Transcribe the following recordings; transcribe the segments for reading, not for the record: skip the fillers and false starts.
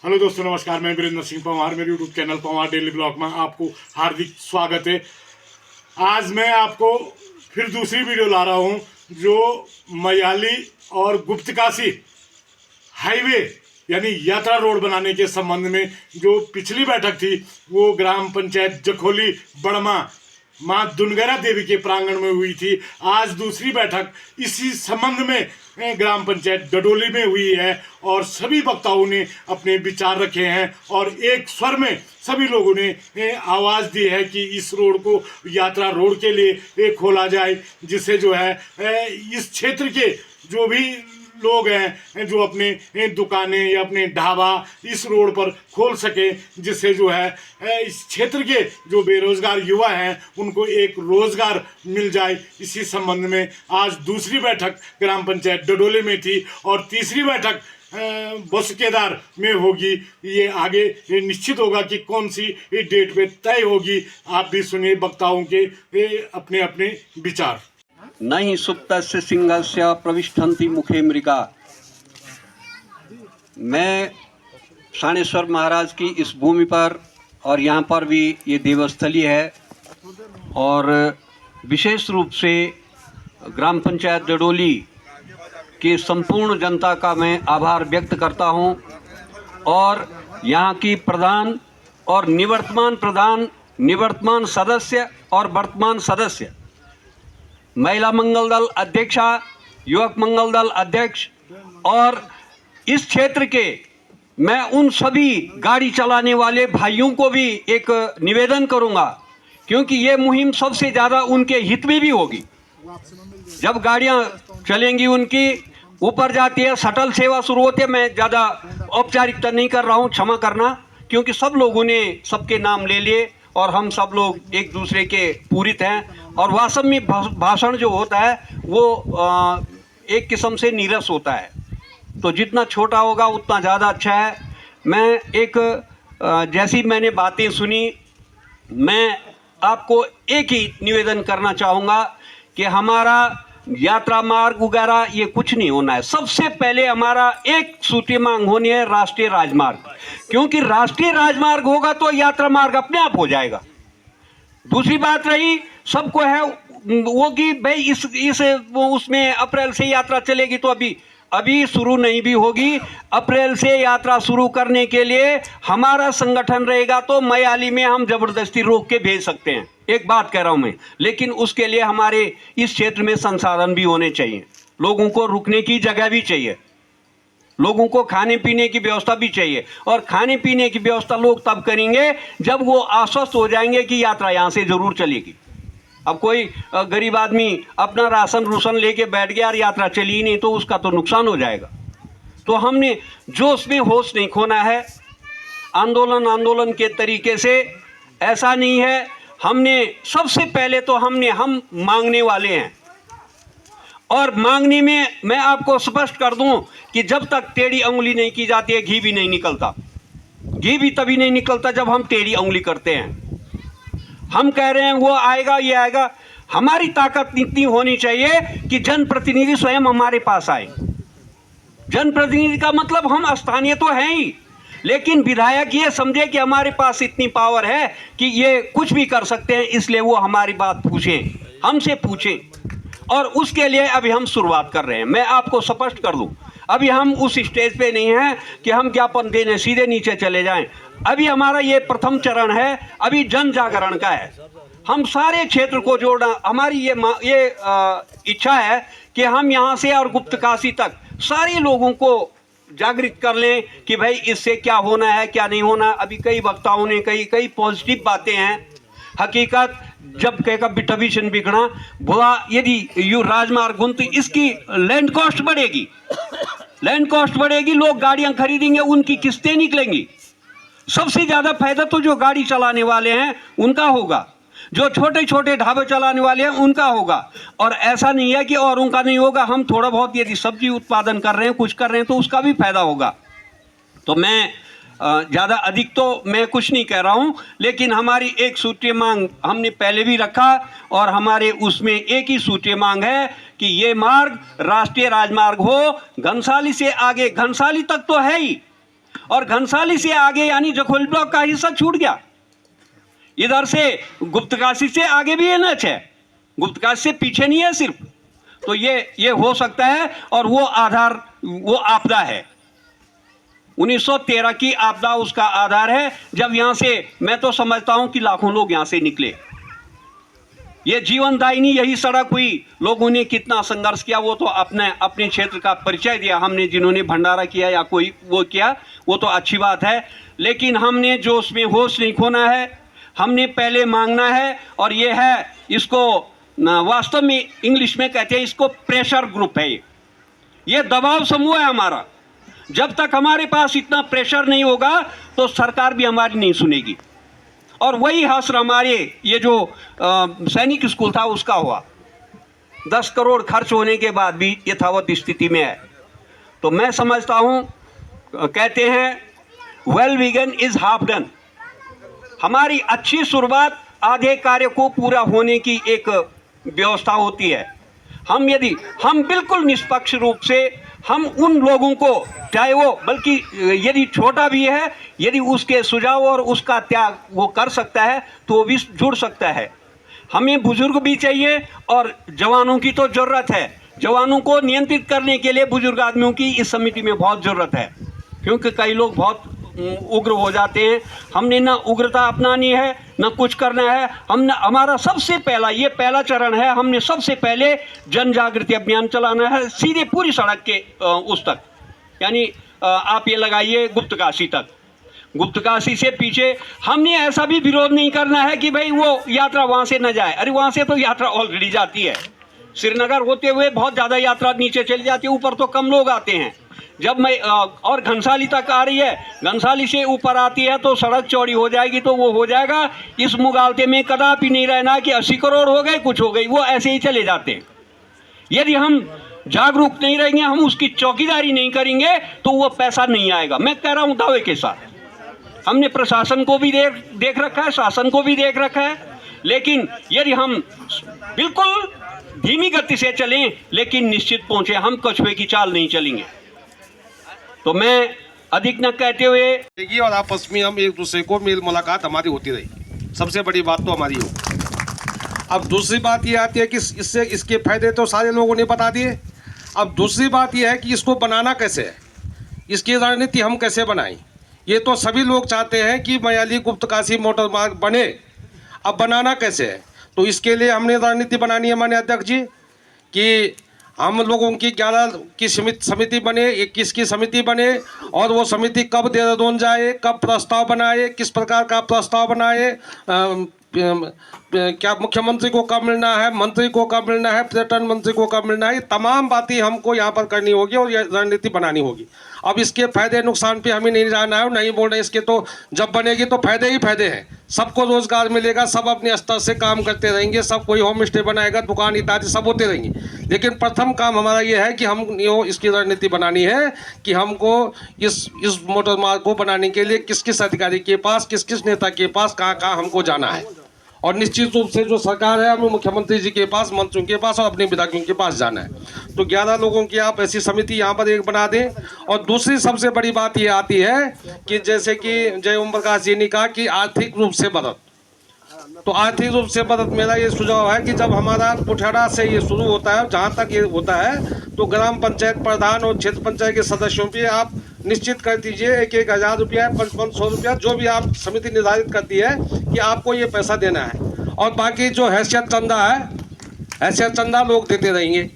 Hello दोस्तों, नमस्कार। मैं वीरेंद्र सिंह पंवार, मेरे YouTube channel Panwar daily blog में आपको हार्दिक स्वागत है। आज मैं आपको फिर दूसरी वीडियो ला रहा हूं जो मयाली और गुप्तकाशी हाईवे यानी यात्रा रोड बनाने के संबंध में जो पिछली बैठक थी वो ग्राम पंचायत जखोली बड़मा माँ दुनगरा देवी के प्रांगण में हुई थी। आज दूसरी बैठक इसी संबंध में ग्राम पंचायत डडोली में हुई है और सभी वक्ताओं ने अपने विचार रखे हैं और एक स्वर में सभी लोगों ने आवाज़ दी है कि इस रोड को यात्रा रोड के लिए खोला जाए, जिससे जो है इस क्षेत्र के जो भी लोग हैं जो अपने दुकानें या अपने ढाबा इस रोड पर खोल सके, जिससे जो है इस क्षेत्र के जो बेरोजगार युवा हैं उनको एक रोजगार मिल जाए। इसी संबंध में आज दूसरी बैठक ग्राम पंचायत डडोली में थी और तीसरी बैठक बसुकेदार में होगी। ये आगे निश्चित होगा कि कौन सी डेट पे तय होगी। आप भी सुनिए वक्ताओं के अपने अपने विचार। न हि सुप्तस्य सिंहस्य प्रविष्ठन्ति मुखे मृगा। मैं शाणेश्वर महाराज की इस भूमि पर और यहाँ पर भी ये देवस्थली है और विशेष रूप से ग्राम पंचायत डडोली की संपूर्ण जनता का मैं आभार व्यक्त करता हूँ और यहाँ की प्रधान और निवर्तमान प्रधान, निवर्तमान सदस्य और वर्तमान सदस्य, महिला मंगल दल अध्यक्षा, युवक मंगल दल अध्यक्ष और इस क्षेत्र के मैं उन सभी गाड़ी चलाने वाले भाइयों को भी एक निवेदन करूंगा, क्योंकि ये मुहिम सबसे ज़्यादा उनके हित में भी होगी। जब गाड़ियां चलेंगी उनकी ऊपर जाती है, शटल सेवा शुरू होती है। मैं ज़्यादा औपचारिकता नहीं कर रहा हूं, क्षमा करना, क्योंकि सब लोगों ने सबके नाम ले लिए और हम सब लोग एक दूसरे के पूरित हैं और वास्तव में भाषण जो होता है वो एक किस्म से नीरस होता है, तो जितना छोटा होगा उतना ज़्यादा अच्छा है। मैं एक जैसी मैंने बातें सुनी, मैं आपको एक ही निवेदन करना चाहूँगा कि हमारा यात्रा मार्ग वगैरह ये कुछ नहीं होना है। सबसे पहले हमारा एक सूची मांग होनी है राष्ट्रीय राजमार्ग, क्योंकि राष्ट्रीय राजमार्ग होगा तो यात्रा मार्ग अपने आप हो जाएगा। दूसरी बात रही सबको है वो कि भाई उसमें अप्रैल से यात्रा चलेगी, तो अभी शुरू नहीं भी होगी। अप्रैल से यात्रा शुरू करने के लिए हमारा संगठन रहेगा तो मयाली में हम जबरदस्ती रोक के भेज सकते हैं, एक बात कह रहा हूं मैं, लेकिन उसके लिए हमारे इस क्षेत्र में संसाधन भी होने चाहिए, लोगों को रुकने की जगह भी चाहिए, लोगों को खाने पीने की व्यवस्था भी चाहिए। और खाने पीने की व्यवस्था लोग तब करेंगे जब वो आश्वस्त हो जाएंगे कि यात्रा यहाँ से जरूर चलेगी। अब कोई गरीब आदमी अपना राशन रूसन लेके बैठ गया और यात्रा चली ही नहीं तो उसका तो नुकसान हो जाएगा। तो हमने जो उसमें होश नहीं खोना है, आंदोलन के तरीके से ऐसा नहीं है। हमने सबसे पहले तो हम मांगने वाले हैं और मांगने में मैं आपको स्पष्ट कर दूं कि जब तक टेढ़ी उंगली नहीं की जाती है घी भी नहीं निकलता। घी भी तभी नहीं निकलता जब हम टेढ़ी उंगली करते हैं। हम कह रहे हैं वो आएगा ये आएगा, हमारी ताकत इतनी होनी चाहिए कि जनप्रतिनिधि स्वयं हमारे पास आए। जनप्रतिनिधि का मतलब हम स्थानीय तो हैं ही, लेकिन विधायक ये समझे कि हमारे पास इतनी पावर है कि ये कुछ भी कर सकते हैं, इसलिए वो हमारी बात पूछें, हमसे पूछें। और उसके लिए अभी हम शुरुआत कर रहे हैं। मैं आपको स्पष्ट कर दूं, अभी हम उस स्टेज पे नहीं हैं कि हम ज्ञापन देने सीधे नीचे चले जाएं। अभी हमारा ये प्रथम चरण है, अभी जन जागरण का है। हम सारे क्षेत्र को जोड़ना, हमारी ये इच्छा है कि हम यहाँ से और गुप्तकाशी तक सारे लोगों को जागृत कर लें कि भाई इससे क्या होना है क्या नहीं होना। अभी कई वक्ताओं ने कई पॉजिटिव बातें हैं। हकीकत जब कहेगा बिटविशन बिगड़ा बोला, यदि यू राजमार्ग तो इसकी लैंड कॉस्ट बढ़ेगी, लोग गाड़ियां खरीदेंगे, उनकी किस्तें निकलेंगी। सबसे ज़्यादा फायदा तो जो गाड़ी चलाने वाले हैं उनका होगा, जो छोटे छोटे ढाबे चलाने वाले हैं उनका होगा। और ऐसा नहीं है कि और उनका नहीं होगा। हम थोड़ा बहुत यदि सब्जी उत्पादन कर रहे हैं, कुछ कर रहे हैं, तो उसका भी फायदा होगा। तो मैं ज़्यादा अधिक तो मैं कुछ नहीं कह रहा हूँ, लेकिन हमारी एक सूत्रीय मांग हमने पहले भी रखा और हमारे उसमें एक ही सूत्रीय मांग है कि ये मार्ग राष्ट्रीय राजमार्ग हो। घनसाली से आगे, घनसाली तक तो है ही, और घनसाली से आगे यानी जखोली ब्लॉक का हिस्सा छूट गया। इधर से गुप्तकाशी से आगे भी एनएच है, गुप्तकाशी से पीछे नहीं है सिर्फ। तो ये हो सकता है, और वो आधार वो आपदा है, 1913 की आपदा उसका आधार है, जब यहां से मैं तो समझता हूं कि लाखों लोग यहां से निकले। ये जीवनदायिनी यही सड़क हुई, लोगों ने कितना संघर्ष किया, वो तो अपने क्षेत्र का परिचय दिया हमने, जिन्होंने भंडारा किया या कोई वो किया, वो तो अच्छी बात है। लेकिन हमने जो उसमें होश नहीं खोना है, हमने पहले मांगना है। और ये है, इसको वास्तव में इंग्लिश में कहते हैं इसको प्रेशर ग्रुप है। ये दबाव समूह है हमारा। जब तक हमारे पास इतना प्रेशर नहीं होगा तो सरकार भी हमारी नहीं सुनेगी। और वही हासिल हमारे ये जो सैनिक स्कूल था उसका हुआ, 10 करोड़ खर्च होने के बाद भी यथावत स्थिति में है। तो मैं समझता हूँ, कहते हैं well begun is half done. हमारी अच्छी शुरुआत आधे कार्य को पूरा होने की एक व्यवस्था होती है। यदि हम बिल्कुल निष्पक्ष रूप से हम उन लोगों को, चाहे वो बल्कि यदि छोटा भी है, यदि उसके सुझाव और उसका त्याग वो कर सकता है तो वो भी जुड़ सकता है। हमें बुजुर्ग भी चाहिए और जवानों की तो ज़रूरत है। जवानों को नियंत्रित करने के लिए बुजुर्ग आदमियों की इस समिति में बहुत ज़रूरत है, क्योंकि कई लोग बहुत उग्र हो जाते हैं। हमने ना उग्रता अपनानी है, ना कुछ करना है। हमारा सबसे पहला, ये पहला चरण है, हमने सबसे पहले जन जागृति अभियान चलाना है, सीधे पूरी सड़क के उस तक, यानी आप ये लगाइए गुप्तकाशी तक। गुप्तकाशी से पीछे हमने ऐसा भी विरोध नहीं करना है कि भाई वो यात्रा वहाँ से न जाए। अरे वहाँ से तो यात्रा ऑलरेडी जाती है, श्रीनगर होते हुए बहुत ज़्यादा यात्रा नीचे चली जाती है, ऊपर तो कम लोग आते हैं। जब मैं और घनसाली तक आ रही है, घनसाली से ऊपर आती है तो सड़क चौड़ी हो जाएगी, तो वो हो जाएगा। इस मुगालते में कदापि नहीं रहना कि 80 करोड़ हो गए, कुछ हो गई, वो ऐसे ही चले जाते हैं। यदि हम जागरूक नहीं रहेंगे, हम उसकी चौकीदारी नहीं करेंगे तो वो पैसा नहीं आएगा। मैं कह रहा हूँ दावे के साथ। हमने प्रशासन को भी देख रखा है, शासन को भी देख रखा है। लेकिन यदि हम बिल्कुल धीमी गति से चलें लेकिन निश्चित पहुंचे, हम कछुए की चाल नहीं चलेंगे। तो मैं अधिक न कहते हुए, और आपस में हम एक दूसरे को मेल मुलाकात हमारी होती रही, सबसे बड़ी बात तो हमारी हो। अब दूसरी बात ये आती है कि इसके फायदे तो सारे लोगों ने बता दिए। अब दूसरी बात ये है कि इसको बनाना कैसे है, इसकी रणनीति हम कैसे बनाएं। ये तो सभी लोग चाहते हैं कि मयाली गुप्तकाशी मोटर मार्ग बने, अब बनाना कैसे है। तो इसके लिए हमने रणनीति बनानी है माननीय अध्यक्ष जी, कि हम लोगों की 11 की समिति बने, 21 की समिति बने, और वो समिति कब देहरादून जाए, कब प्रस्ताव बनाए, किस प्रकार का प्रस्ताव बनाए, क्या मुख्यमंत्री को कब मिलना है, मंत्री को कब मिलना है, पर्यटन मंत्री को कब मिलना है, ये तमाम बातें हमको यहाँ पर करनी होगी और ये रणनीति बनानी होगी। अब इसके फायदे नुकसान पे हमें नहीं जाना है, नहीं बोल रहे इसके, तो जब बनेगी तो फायदे ही फायदे हैं। सबको रोजगार मिलेगा, सब अपने स्तर से काम करते रहेंगे, सब कोई होम स्टे बनाएगा, दुकान इत्यादि सब होते रहेंगे। लेकिन प्रथम काम हमारा ये है कि हम इसकी रणनीति बनानी है कि हमको इस मोटर मार्ग को बनाने के लिए किस किस अधिकारी के पास, किस किस नेता के पास, कहाँ कहाँ हमको जाना है। और निश्चित रूप से जो सरकार है, हमें मुख्यमंत्री जी के पास, मंत्रियों के पास और अपने विधायकों के पास जाना है। तो 11 लोगों की आप ऐसी समिति यहाँ पर एक बना दें। और दूसरी सबसे बड़ी बात ये आती है कि जैसे कि जय ओम प्रकाश जी ने कहा कि आर्थिक रूप से मदद, तो आर्थिक रूप से मदद मेरा ये सुझाव है कि जब हमारा कुठेड़ा से ये शुरू होता है, जहाँ तक ये होता है, तो ग्राम पंचायत प्रधान और क्षेत्र पंचायत के सदस्यों पे आप निश्चित कर दीजिए 1,000 रुपया, 500 रुपया, जो भी आप समिति निर्धारित करती है कि आपको ये पैसा देना है। और बाकी जो हैसियत चंदा है, हैसियत चंदा लोग देते रहेंगे।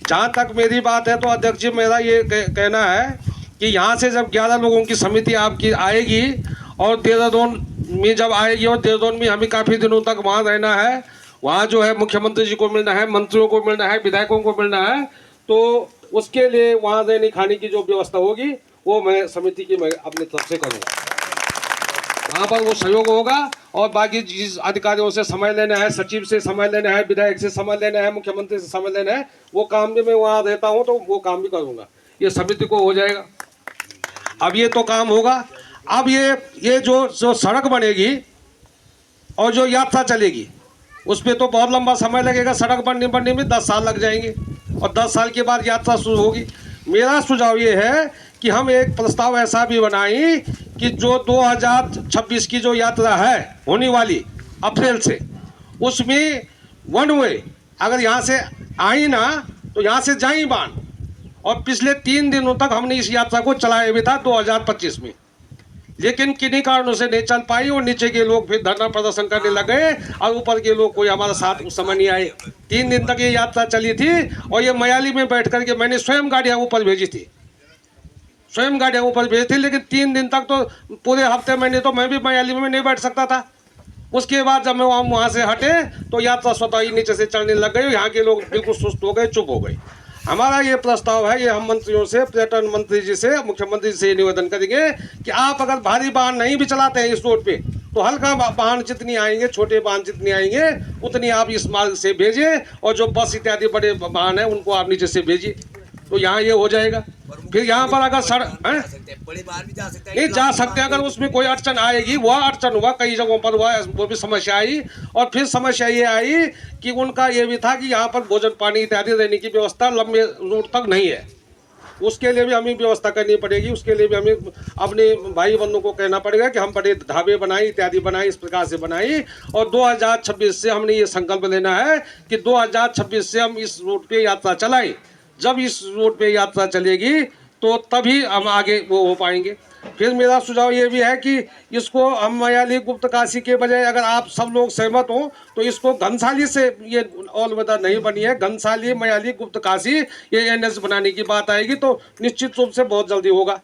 जहाँ तक मेरी बात है तो अध्यक्ष जी, मेरा ये कहना है कि यहाँ से जब 11 लोगों की समिति आपकी आएगी और देहरादून में जब आएगी, और देहरादून में हमें काफ़ी दिनों तक वहाँ रहना है, वहाँ जो है मुख्यमंत्री जी को मिलना है, मंत्रियों को मिलना है, विधायकों को मिलना है, तो उसके लिए वहाँ रहने खाने की जो व्यवस्था होगी वो मैं समिति की मैं अपनी तरफ से करूँगा। वहाँ पर वो सहयोग होगा। और बाकी जिस अधिकारियों से समय लेना है, सचिव से समय लेना है, विधायक से समय लेना है, मुख्यमंत्री से समय लेना है, वो काम भी मैं वहाँ रहता हूँ तो वो काम भी करूँगा। ये समिति को हो जाएगा। अब ये तो काम होगा। अब ये जो सड़क बनेगी और जो यात्रा चलेगी, उस पर तो बहुत लंबा समय लगेगा। सड़क बनने में 10 साल लग जाएंगे और 10 साल के बाद यात्रा शुरू होगी। मेरा सुझाव ये है कि हम एक प्रस्ताव ऐसा भी बनाई कि जो 2026 की जो यात्रा है होने वाली अप्रैल से, उसमें वन वे अगर यहाँ से आई ना तो यहाँ से जाई बान। और पिछले 3 दिनों तक हमने इस यात्रा को चलाया भी था 2025 में, लेकिन किन्हीं कारणों से नहीं चल पाई और नीचे के लोग फिर धरना प्रदर्शन करने लगे और ऊपर के लोग कोई हमारा साथ उस समय नहीं आए। 3 दिन तक ये यात्रा चली थी और ये मयाली में बैठ करके मैंने स्वयं गाड़ियाँ ऊपर भेजी थी, स्वयं गाड़ियाँ ऊपर भेजी थी, लेकिन 3 दिन तक तो पूरे हफ्ते मैंने तो मैं भी मयाली में नहीं बैठ सकता था। उसके बाद जब मैं वहाँ से हटे तो यात्रा स्वतः ही नीचे से चलने लग गई। यहाँ के लोग बिल्कुल सुस्त हो गए, चुप हो गए। हमारा ये प्रस्ताव है, ये हम मंत्रियों से, पर्यटन मंत्री जी से, मुख्यमंत्री जी से निवेदन करेंगे कि आप अगर भारी वाहन नहीं भी चलाते हैं इस रोड पे तो हल्का वाहन जितनी आएंगे, छोटे वाहन जितनी आएंगे उतनी आप इस मार्ग से भेजिए और जो बस इत्यादि बड़े वाहन है उनको आप नीचे से भेजिए, तो यहाँ ये हो जाएगा। फिर यहाँ पर अगर सड़क नहीं जा सकते, अगर उसमें कोई अड़चन आएगी, वह अड़चन हुआ कई जगहों पर हुआ, वो भी समस्या आई। और फिर समस्या ये आई कि उनका ये भी था कि यहाँ पर भोजन पानी इत्यादि रहने की व्यवस्था लंबे रूट तक नहीं है, उसके लिए भी हमें व्यवस्था करनी पड़ेगी। उसके लिए भी हमें अपने भाई बंधुओं को कहना पड़ेगा कि हम बड़े ढाबे बनाए इत्यादि बनाए, इस प्रकार से बनाई। और 2026 से हमने ये संकल्प लेना है कि 2026 से हम इस रूट पे यात्रा चलाएं। जब इस रूट पे यात्रा चलेगी तो तभी हम आगे वो हो पाएंगे। फिर मेरा सुझाव ये भी है कि इसको हम मयाली गुप्त काशी के बजाय अगर आप सब लोग सहमत हो तो इसको घनसाली से, ये ऑल वेदर नहीं बनी है, घनसाली मयाली गुप्त काशी ये NS बनाने की बात आएगी तो निश्चित रूप से बहुत जल्दी होगा।